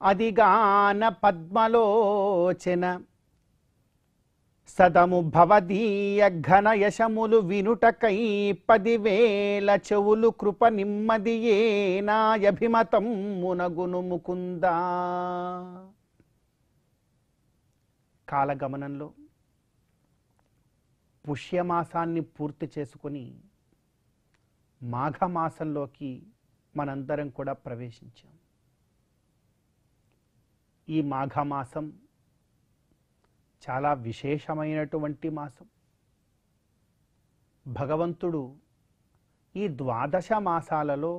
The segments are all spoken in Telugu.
అదిగాన పద్మలోచన సదము భవదీయ ఘన యశములు వినుటకై 10,000 చెవులు కృప నిమ్మదియే నాయభిమతం మునగును ముకుందా. కాలగమనంలో పుష్యమాసాన్ని పూర్తి చేసుకుని మాఘమాసంలోకి మనందరం కూడా ప్రవేశించాం. ఈ మాఘమాసం చాలా విశేషమైనటువంటి మాసం. భగవంతుడు ఈ 12 మాసాలలో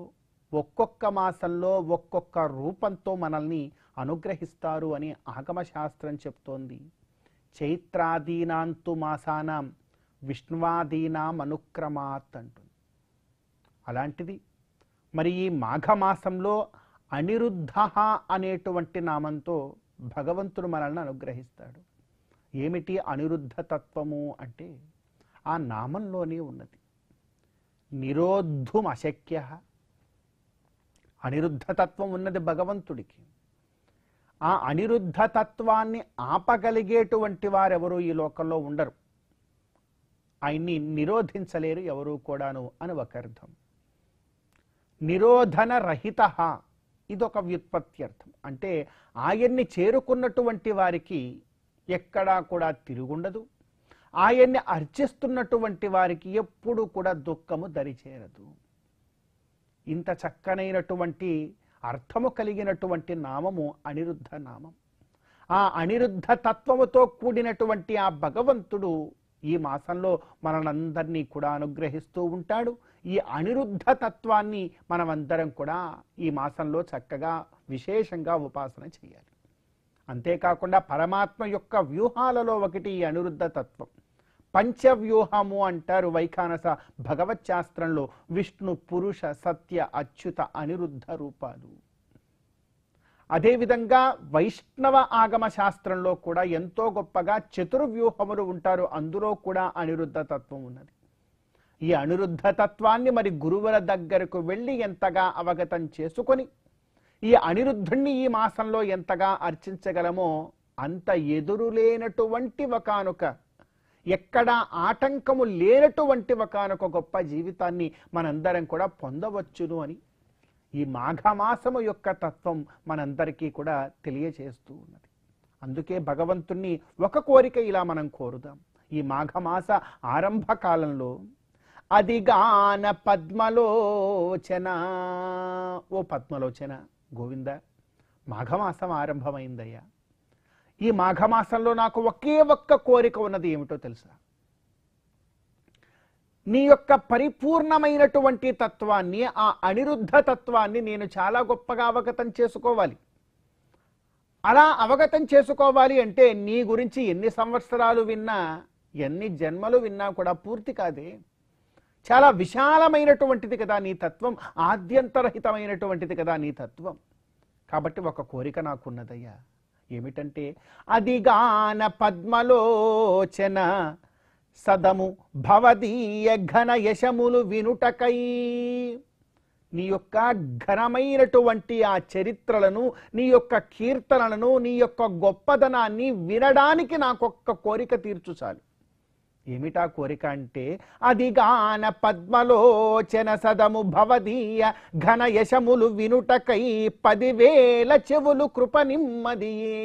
ఒక్కొక్క మాసంలో ఒక్కొక్క రూపంతో మనల్ని అనుగ్రహిస్తారు అని ఆగమశాస్త్రం చెప్తోంది. చైత్రాదీనాంతు మాసానాం విష్ణువాదీనాం అనుక్రమాత్ అంటుంది. అలాంటిది మరి ఈ మాఘమాసంలో అనిరుద్ధ అనేటువంటి నామంతో భగవంతుడు మనల్ని అనుగ్రహిస్తాడు. ఏమిటి అనిరుద్ధ తత్వము అంటే ఆ నామంలోనే ఉన్నది. నిరోద్ధుం అశక్య. అనిరుద్ధ తత్వం ఉన్నది భగవంతుడికి. ఆ అనిరుద్ధ తత్వాన్ని ఆపగలిగేటువంటి వారెవరూ ఈ లోకంలో ఉండరు. ఆయన్ని నిరోధించలేరు ఎవరూ కూడాను అని ఒక అర్థం. నిరోధన రహిత ఇదొక వ్యుత్పత్త్యర్థం. అంటే ఆయన్ని చేరుకున్నటువంటి వారికి ఎక్కడా కూడా తిరుగుండదు. ఆయన్ని అర్చిస్తున్నటువంటి వారికి ఎప్పుడు కూడా దుఃఖము దరిచేరదు. ఇంత చక్కనైనటువంటి అర్థము కలిగినటువంటి నామము అనిరుద్ధ నామం. ఆ అనిరుద్ధ తత్వముతో కూడినటువంటి ఆ భగవంతుడు ఈ మాసంలో మనందరినీ కూడా అనుగ్రహిస్తూ ఉంటాడు. ఈ అనిరుద్ధ తత్వాన్ని మనమందరం కూడా ఈ మాసంలో చక్కగా విశేషంగా ఉపాసన చేయాలి. అంతేకాకుండా పరమాత్మ యొక్క వ్యూహాలలో ఒకటి ఈ అనిరుద్ధ తత్వం. పంచవ్యూహము అంటారు వైఖానస భగవత్ శాస్త్రంలో. విష్ణు, పురుష, సత్య, అచ్యుత, అనిరుద్ధ రూపాలు. అదేవిధంగా వైష్ణవ ఆగమ శాస్త్రంలో కూడా ఎంతో గొప్పగా చతుర్వ్యూహములు ఉంటారు. అందులో కూడా అనిరుద్ధ తత్వం ఉన్నది. ఈ అనిరుద్ధ తత్వాన్ని మరి గురువుల దగ్గరకు వెళ్ళి ఎంతగా అవగతం చేసుకొని ఈ అనిరుద్ధుణ్ణి ఈ మాసంలో ఎంతగా అర్చించగలమో అంత ఎదురులేనటువంటి ఒకానొక, ఎక్కడా ఆటంకము లేనటువంటి ఒకానొక గొప్ప జీవితాన్ని మనందరం కూడా పొందవచ్చును అని ఈ మాఘమాసము యొక్క తత్వం మనందరికీ కూడా తెలియచేస్తూ ఉన్నది. అందుకే భగవంతుణ్ణి ఒక కోరిక ఇలా మనం కోరుదాం. ఈ మాఘమాస ఆరంభ కాలంలో అదిగాన పద్మలోచన. ఓ పద్మలోచన గోవింద, మాఘమాసం ఆరంభమైందయ్యా. ఈ మాఘమాసంలో నాకు ఒకే ఒక్క కోరిక ఉన్నది. ఏమిటో తెలుసా? నీ యొక్క పరిపూర్ణమైనటువంటి తత్వాన్ని, ఆ అనిరుద్ధ తత్వాన్ని నేను చాలా గొప్పగా అవగతం చేసుకోవాలి. అలా అవగతం చేసుకోవాలి అంటే నీ గురించి ఎన్ని సంవత్సరాలు విన్నా, ఎన్ని జన్మలు విన్నా కూడా పూర్తి కాదే. చాలా విశాలమైనటువంటిది కదా నీ తత్వం, ఆద్యంతరహితమైనటువంటిది కదా నీ తత్వం. కాబట్టి ఒక కోరిక నాకున్నదయ్యా. ఏమిటంటే అదిగాన పద్మలోచన సదము భవదీయ ఘన యశములు వినుటకై. నీ యొక్క ఘనమైనటువంటి ఆ చరిత్రలను, నీ యొక్క కీర్తనలను, నీ యొక్క గొప్పదనాన్ని వినడానికి నాకొక్క కోరిక తీర్చు చాలు. ఏమిటా కోరిక అంటే అదిగాన పద్మలోచన సదము భవదీయ ఘన యశములు వినుటకై 10,000 చెవులు కృప నిమ్మదియే.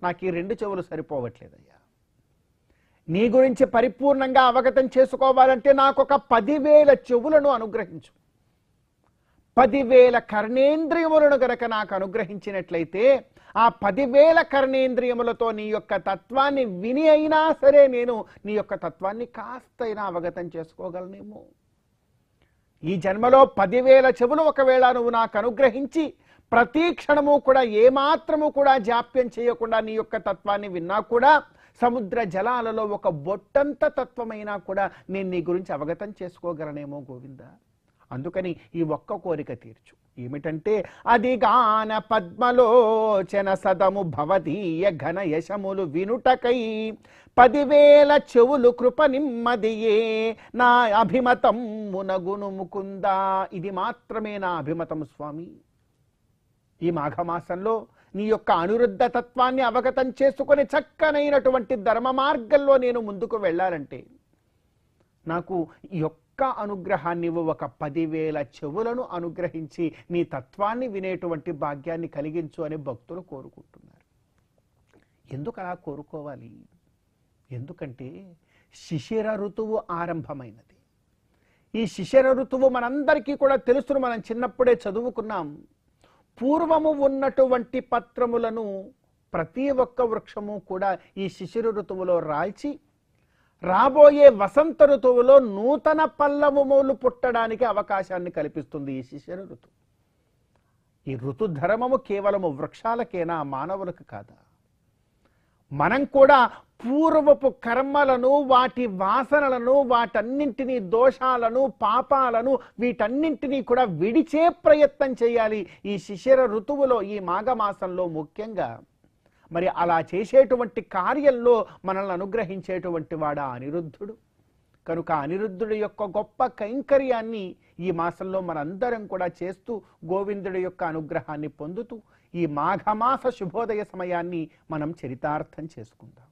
నాకు ఈ 2 చెవులు సరిపోవట్లేదయ్యా. నీ గురించి పరిపూర్ణంగా అవగతం చేసుకోవాలంటే నాకొక 10,000 చెవులను అనుగ్రహించు. 10,000 కర్ణేంద్రియములను గనక నాకు అనుగ్రహించినట్లయితే ఆ 10,000 కర్ణేంద్రియములతో నీ యొక్క తత్వాన్ని విని అయినా సరే నేను నీ యొక్క తత్వాన్ని కాస్తైనా అవగతం చేసుకోగలనేమో. ఈ జన్మలో 10,000 చెవులు ఒకవేళ నువ్వు నాకు అనుగ్రహించి ప్రతి క్షణము కూడా ఏమాత్రము కూడా జాప్యం చేయకుండా నీ యొక్క తత్వాన్ని విన్నా కూడా సముద్ర జలాలలో ఒక బొట్టంత తత్వమైనా కూడా నేను నీ గురించి అవగతం చేసుకోగలనేమో గోవింద. అందుకని ఈ ఒక్క కోరిక తీర్చు. ఏమిటంటే అదిగాన పద్మలోచన సదము భవదీయ ఘన యశములు వినుటకై 10,000 చెవులు కృప నిమ్మదియే నా అభిమతం మునగును ముకుందా. ఇది మాత్రమే నా అభిమతం స్వామి. ఈ మాఘమాసంలో నీ యొక్క అనిరుద్ధ తత్వాన్ని అవగతం చేసుకొని చక్కనైనటువంటి ధర్మ మార్గంలో నేను ముందుకు వెళ్ళాలంటే నాకు ఈ యొక్క అనుగ్రహాన్ని ఒక 10,000 చెవులను అనుగ్రహించి నీ తత్వాన్ని వినేటువంటి భాగ్యాన్ని కలిగించు అని భక్తులు కోరుకుంటున్నారు. ఎందుకు అలా కోరుకోవాలి? ఎందుకంటే శిశిర ఋతువు ఆరంభమైనది. ఈ శిశిర ఋతువు మనందరికీ కూడా తెలుసును, మనం చిన్నప్పుడే చదువుకున్నాం. పూర్వము ఉన్నటువంటి పత్రములను ప్రతి ఒక్క వృక్షము కూడా ఈ శిశిర ఋతువులో రాల్చి రాబోయే వసంత ఋతువులో నూతన పల్లవములు పుట్టడానికి అవకాశాన్ని కల్పిస్తుంది ఈ శిశిర ఋతువు. ఈ ఋతుధర్మము కేవలము వృక్షాలకేనా, మానవులకు కాదా? మనం కూడా పూర్వపు కర్మలను, వాటి వాసనలను, వాటన్నింటినీ దోషాలను, పాపాలను వీటన్నింటినీ కూడా విడిచే ప్రయత్నం చేయాలి ఈ శిశిర ఋతువులో, ఈ మాఘమాసంలో ముఖ్యంగా. మరి అలా చేసేటువంటి కార్యంలో మనల్ని అనుగ్రహించేటువంటి వాడు అనిరుద్ధుడు. కనుక అనిరుద్ధుడి యొక్క గొప్ప కైంకర్యాన్ని ఈ మాసంలో మనందరం కూడా చేస్తూ గోవిందుడి యొక్క అనుగ్రహాన్ని పొందుతూ ఈ మాఘమాస శుభోదయ సమయాన్ని మనం చరితార్థం చేసుకుందాం.